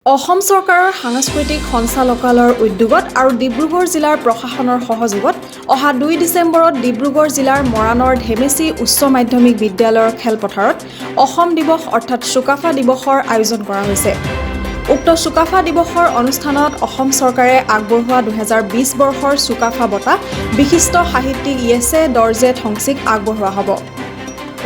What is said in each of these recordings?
অসম চৰকাৰৰ সাংস্কৃতিক সঞ্চালকালয়ৰ উদ্যোগত আৰু ডিব্ৰুগড় জিলাৰ প্ৰশাসনৰ সহযোগত অহা 2 ডিচেম্বৰত ডিব্ৰুগড় জিলাৰ মৰাণৰ ধেমেচি উচ্চ মাধ্যমিক বিদ্যালয়ৰ খেলপথাৰত অসম দিৱস অৰ্থাৎ চুকাফা দিৱসৰ আয়োজন কৰা হৈছে। উক্ত চুকাফা দিৱসৰ অনুষ্ঠানত অসম চৰকাৰে আগবঢ়োৱা 2020 বৰ্ষৰ চুকাফা বঁটা বিশিষ্ট সাহিত্যিক ইয়েছে দৰ্জে ঠংচিক আগবঢ়োৱা হ'ব।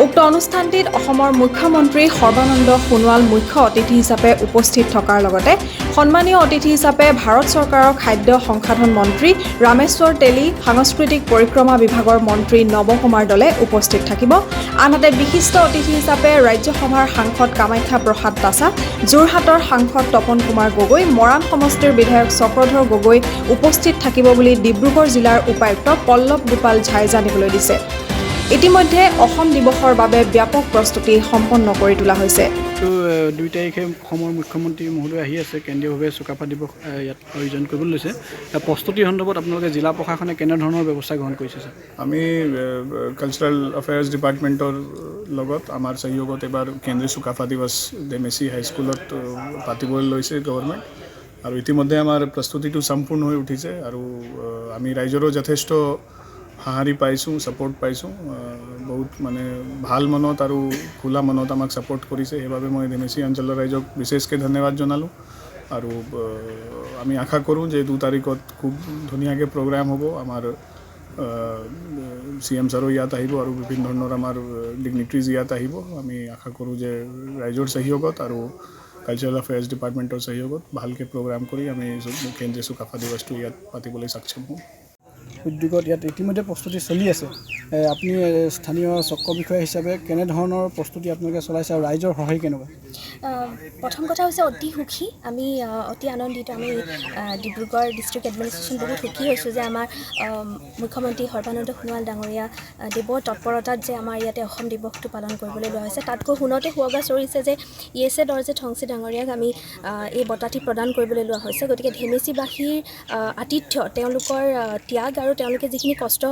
উক্ত অনুষ্ঠানটিত অসমৰ মুখ্যমন্ত্ৰী সৰ্বানন্দ সোণোৱাল মুখ্য অতিথি হিচাপে উপস্থিত থকাৰ লগতে সন্মানীয় অতিথি হিচাপে ভাৰত চৰকাৰৰ খাদ্য সংসাধন মন্ত্ৰী ৰামেশ্বৰ তেলী, সাংস্কৃতিক পৰিক্ৰমা বিভাগৰ মন্ত্ৰী নৱ কুমাৰ দলে উপস্থিত থাকিব। আনহাতে বিশিষ্ট অতিথি হিচাপে ৰাজ্যসভাৰ সাংসদ কামাখ্যা প্ৰসাদ তাছা, যোৰহাটৰ সাংসদ তপন কুমাৰ গগৈ, মৰাণ সমষ্টিৰ বিধায়ক চক্ৰধৰ গগৈ উপস্থিত থাকিব বুলি ডিব্ৰুগড় জিলাৰ উপায়ুক্ত পল্লৱ গোপাল ঝাই জানিবলৈ দিছে। ইতিমধ্যে অসম দিৱসৰ বাবে ব্যাপক প্ৰস্তুতি সম্পন্ন কৰি তোলা হৈছে। 2 তাৰিখে অসমৰ মুখ্যমন্ত্ৰী মহোদয় আহি আছে, কেন্দ্ৰীয়ভাৱে চুকাফা দিৱস ইয়াত আয়োজন কৰিবলৈ লৈছে। প্ৰস্তুতিৰ সন্দৰ্ভত আপোনালোকে জিলা প্ৰশাসনে কেনেধৰণৰ ব্যৱস্থা গ্ৰহণ কৰিছে? আমি কালচাৰেল এফেয়াৰ্ছ ডিপাৰ্টমেণ্টৰ লগত আমাৰ সহযোগত এবাৰ কেন্দ্ৰীয় চুকাফা দিৱস ধেমেচি হাইস্কুলত পাতিবলৈ লৈছে গভৰ্ণমেণ্ট, আৰু ইতিমধ্যে আমাৰ প্ৰস্তুতিটো সম্পূৰ্ণ হৈ উঠিছে আৰু আমি ৰাইজৰো যথেষ্ট সঁহাৰি পাইছোঁ, ছাপোৰ্ট পাইছোঁ। বহুত মানে ভাল মনত আৰু খোলা মনত আমাক ছাপোৰ্ট কৰিছে, সেইবাবে মই ধেমেচি অঞ্চলৰ ৰাইজক বিশেষকৈ ধন্যবাদ জনালোঁ। আৰু আমি আশা কৰোঁ যে 2 তাৰিখত খুব ধুনীয়াকৈ প্ৰগ্ৰাম হ'ব। আমাৰ CM ছাৰো ইয়াত আহিব আৰু বিভিন্ন ধৰণৰ আমাৰ ডিগনিট্ৰিজ ইয়াত আহিব। আমি আশা কৰোঁ যে ৰাইজৰ সহযোগত আৰু কালচাৰেল এফেয়াৰ্ছ ডিপাৰ্টমেণ্টৰ সহযোগত ভালকৈ প্ৰগ্ৰাম কৰি আমি কেন্দ্ৰীয় চুকাফা দিৱসটো ইয়াত পাতিবলৈ সক্ষম হ'ম। উদ্যোগত ইয়াত ইতিমধ্যে প্ৰস্তুতি চলি আছে। আপুনি স্থানীয় চক্ৰ বিষয়া হিচাপে কেনেধৰণৰ প্ৰস্তুতি আপোনালোকে চলাইছে আৰু ৰাইজৰ সহায় কেনেকুৱা? প্ৰথম কথা হৈছে অতি সুখী, আমি অতি আনন্দিত। আমি ডিব্ৰুগড় ডিষ্ট্ৰিক্ট এডমিনিষ্ট্ৰেশ্যন বহুত সুখী হৈছোঁ যে আমাৰ মুখ্যমন্ত্ৰী সৰ্বানন্দ সোণোৱাল ডাঙৰীয়া দেৱৰ তৎপৰতাত যে আমাৰ ইয়াতে অসম দিৱসটো পালন কৰিবলৈ লোৱা হৈছে। তাতকৈ শুনতে শুৱগা চৰিছে যে ইয়েছে দৰ্জে ঠংচি ডাঙৰীয়াক আমি এই বঁটাটি প্ৰদান কৰিবলৈ লোৱা হৈছে। গতিকে ধেমেচিবাসীৰ আতিথ্য, তেওঁলোকৰ ত্যাগ আৰু তেওঁলোকে যিখিনি কষ্ট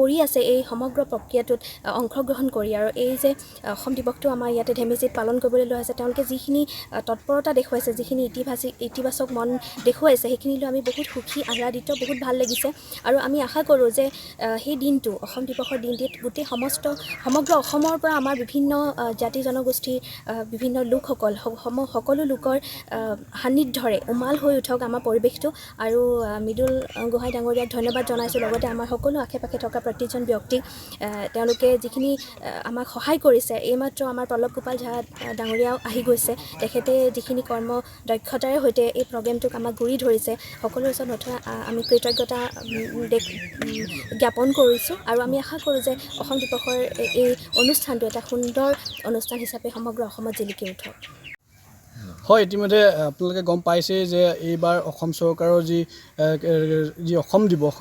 কৰি আছে এই সমগ্ৰ প্ৰক্ৰিয়াটোত অংশগ্ৰহণ কৰি, আৰু এই যে অসম দিৱসটো আমাৰ ইয়াতে ধেমেচিত পালন কৰিবলৈ লোৱা হৈছে, তেওঁলোকে যিখিনি তৎপৰতা দেখুৱাইছে, যিখিনি ইতিবাচক মন দেখুৱাইছে, সেইখিনিলৈ আমি বহুত সুখী, আহ্লাদিত, বহুত ভাল লাগিছে। আৰু আমি আশা কৰোঁ যে সেই দিনটো, অসম দিৱসৰ দিনটিত গোটেই সমগ্ৰ অসমৰ পৰা আমাৰ বিভিন্ন জাতি জনগোষ্ঠীৰ বিভিন্ন লোকসকল, সকলো লোকৰ সান্নিধ্যৰে উমাল হৈ উঠক আমাৰ পৰিৱেশটো। আৰু মৃদুল গোহাঁই ডাঙৰীয়াক ধন্যবাদ জনাইছোঁ। লগতে আমাৰ সকলো আশে পাশে থকা প্ৰত্যেকজন ব্যক্তিক তেওঁলোকে যিখিনি আমাক সহায় কৰিছে। এইমাত্ৰ আমাৰ পল্লৱ গোপাল ঝা ডাঙৰীয়াও আহি গৈছে, তেখেতে যিখিনি কৰ্ম দক্ষতাৰে সৈতে এই প্ৰগ্ৰেমটোক আমাক গুৰি ধৰিছে, সকলোৰে ওচৰত নথৈ আমি কৃতজ্ঞতা জ্ঞাপন কৰিছোঁ। আৰু আমি আশা কৰোঁ যে অসম দিৱসৰ এই অনুষ্ঠানটো এটা সুন্দৰ অনুষ্ঠান হিচাপে সমগ্ৰ অসমত জিলিকি উঠক। হয়, ইতিমধ্যে আপোনালোকে গম পাইছেই যে এইবাৰ অসম চৰকাৰৰ যি অসম দিৱস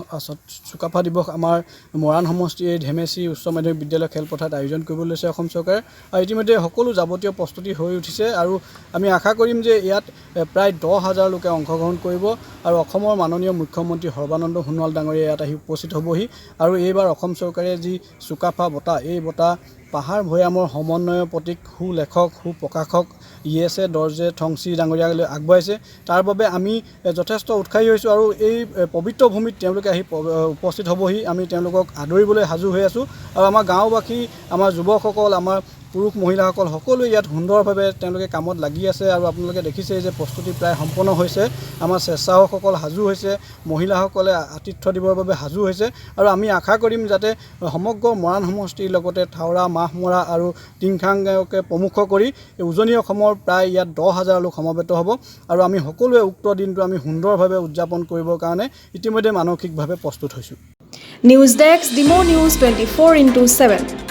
চুকাফা দিৱস আমাৰ মৰাণ সমষ্টিৰ ধেমেচি উচ্চ মাধ্যমিক বিদ্যালয় খেলপথাৰত আয়োজন কৰিবলৈ লৈছে অসম চৰকাৰে। আৰু ইতিমধ্যে সকলো যাৱতীয় প্ৰস্তুতি হৈ উঠিছে আৰু আমি আশা কৰিম যে ইয়াত প্ৰায় 10,000 লোকে অংশগ্ৰহণ কৰিব আৰু অসমৰ মাননীয় মুখ্যমন্ত্ৰী সৰ্বানন্দ সোণোৱাল ডাঙৰীয়া ইয়াত আহি উপস্থিত হ'বহি। আৰু এইবাৰ অসম চৰকাৰে যি চুকাফা বঁটা, এই বঁটা পাহাৰ ভৈয়ামৰ সমন্বয়ৰ প্ৰতীক সুলেখক সুপ্ৰকাশক ইয়েছে দৰ্জে ঠংচি ডাঙৰীয়ালৈ আগবঢ়াইছে। তাৰ বাবে আমি যথেষ্ট উৎসাহী হৈছোঁ আৰু এই পবিত্ৰ ভূমিত তেওঁলোকে আহি উপস্থিত হ'বহি। আমি তেওঁলোকক আদৰিবলৈ সাজু হৈ আছোঁ। আৰু আমাৰ গাঁওবাসী, আমাৰ যুৱকসকল, আমাৰ পুৰুষ মহিলাসকল সকলোৱে ইয়াত সুন্দৰভাৱে তেওঁলোকে কামত লাগি আছে। আৰু আপোনালোকে দেখিছে যে প্ৰস্তুতি প্ৰায় সম্পন্ন হৈছে। আমাৰ স্বেচ্ছাসেৱকসকল সাজু হৈছে, মহিলাসকলে আতিথ্য দিবৰ বাবে সাজু হৈছে। আৰু আমি আশা কৰিম যাতে সমগ্ৰ মৰাণ সমষ্টিৰ লগতে থাওৰা, মাহমৰা আৰু টিংখাংকে প্ৰমুখ কৰি উজনি অসমৰ প্ৰায় ইয়াত 10,000 লোক সমবেত হ'ব। আৰু আমি সকলোৱে উক্ত দিনটো আমি সুন্দৰভাৱে উদযাপন কৰিবৰ কাৰণে ইতিমধ্যে মানসিকভাৱে প্ৰস্তুত হৈছোঁ। নিউজ ডেস্ক, ডিমো নিউজ 24/7।